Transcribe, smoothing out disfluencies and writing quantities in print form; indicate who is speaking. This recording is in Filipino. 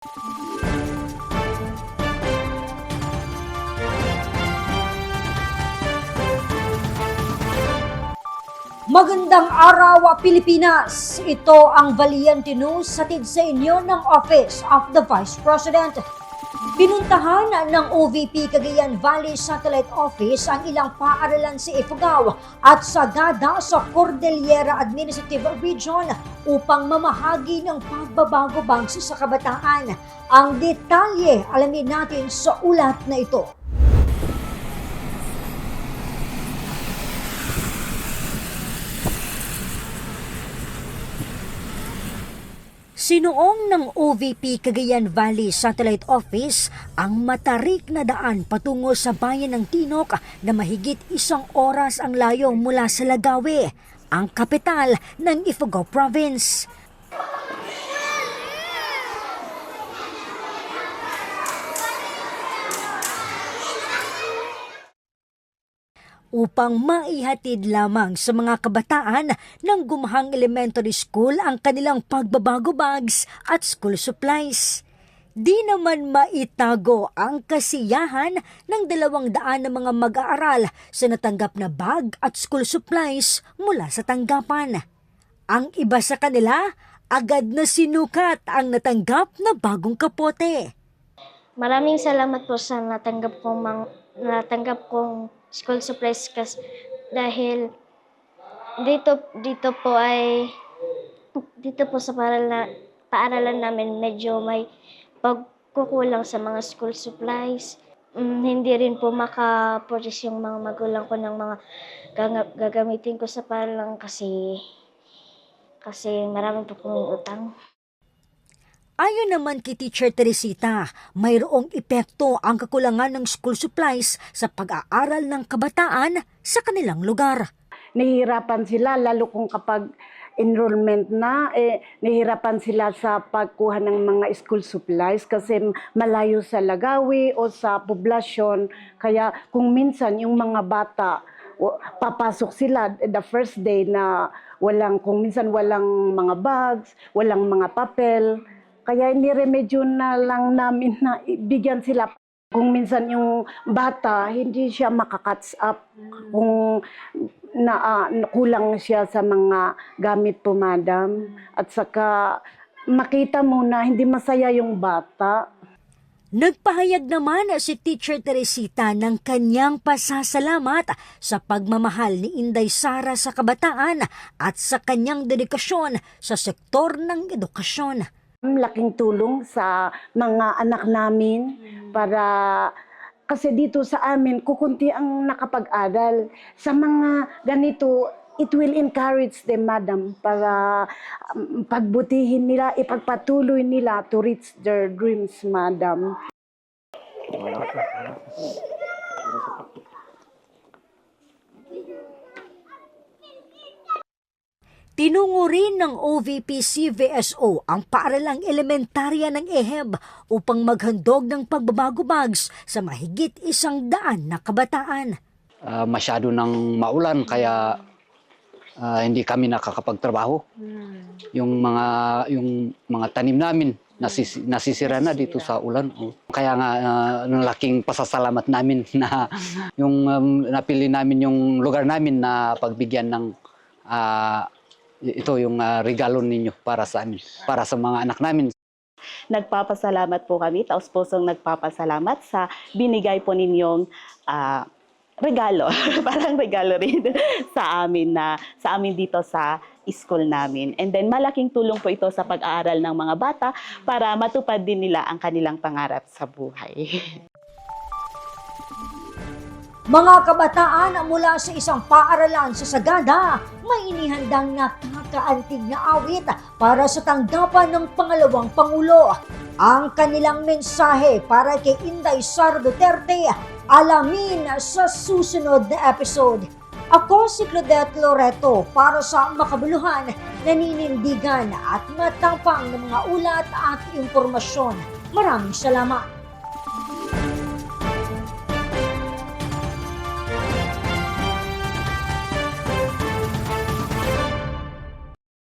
Speaker 1: Magandang araw, Pilipinas! Ito ang Valiente News hatid sa inyo ng Office of the Vice President. Pinuntahan ng OVP Cagayan Valley Satellite Office ang ilang paaralan sa Ifugao at Sagada sa Cordillera Administrative Region upang mamahagi ng pagbabago bangsi sa kabataan. Ang detalye alamin natin sa ulat na ito. Sinuong ng OVP Cagayan Valley Satellite Office ang matarik na daan patungo sa bayan ng Tinok na mahigit 1 oras ang layo mula sa Lagawi, ang kapital ng Ifugao Province. Upang maihatid lamang sa mga kabataan ng Gumahang Elementary School ang kanilang pagbabago bags at school supplies. Di naman maitago ang kasiyahan ng 200 na mga mag-aaral sa natanggap na bag at school supplies mula sa tanggapan. Ang iba sa kanila, agad na sinukat ang natanggap na bagong kapote.
Speaker 2: Maraming salamat po sa natanggap kong school supplies dahil dito po sa paaralan namin medyo may pagkukulang sa mga school supplies. Hindi rin po maka-purchase yung mga magulang ko ng mga gagamitin ko sa paaralan kasi marami po kong utang.
Speaker 1: Ayon naman kay Teacher Teresita, mayroong epekto ang kakulangan ng school supplies sa pag-aaral ng kabataan sa kanilang lugar.
Speaker 3: Nahihirapan sila lalo kung kapag enrollment na, nahihirapan sila sa pagkuha ng mga school supplies kasi malayo sa Lagawi o sa poblasyon. Kaya kung minsan yung mga bata, papasok sila the first day na kung minsan walang mga bags, walang mga papel. Kaya niremedyo na lang namin na bigyan sila. Kung minsan yung bata, hindi siya makakatch up kung kulang siya sa mga gamit po, madam. At saka makita mo na hindi masaya yung bata.
Speaker 1: Nagpahayag naman si Teacher Teresita ng kanyang pasasalamat sa pagmamahal ni Inday Sara sa kabataan at sa kanyang dedikasyon sa sektor ng edukasyon.
Speaker 3: Laking tulong sa mga anak namin kasi dito sa amin kukunti ang nakapag-aral. Sa mga ganito, it will encourage them, madam, para pagbutihin nila, ipagpatuloy nila to reach their dreams, madam.
Speaker 1: Tinungo rin ng OVP-CVSO ang paaralang elementarya ng EHEB upang maghandog ng pagbabago bags sa mahigit 100 na kabataan.
Speaker 4: Masyado ng maulan kaya hindi kami nakakapagtrabaho. Yung mga tanim namin nasisira na dito sa ulan. Kaya nga laking pasasalamat namin na yung napili namin yung lugar namin na pagbigyan ng ito yung regalo ninyo para sa amin, para sa mga anak namin.
Speaker 5: Nagpapasalamat po kami, taos-pusong nagpapasalamat sa binigay po ninyong regalo. Parang regalo rin sa amin dito sa school namin. And then malaking tulong po ito sa pag-aaral ng mga bata para matupad din nila ang kanilang pangarap sa buhay.
Speaker 1: Mga kabataan mula sa isang paaralan sa Sagada, may inihandang nakakaantig na awit para sa tanggapan ng pangalawang Pangulo. Ang kanilang mensahe para kay Inday Sara Duterte, alamin sa susunod na episode. Ako si Claudette Loreto para sa makabuluhan, naninindigan at matapang ng mga ulat at impormasyon. Maraming salamat.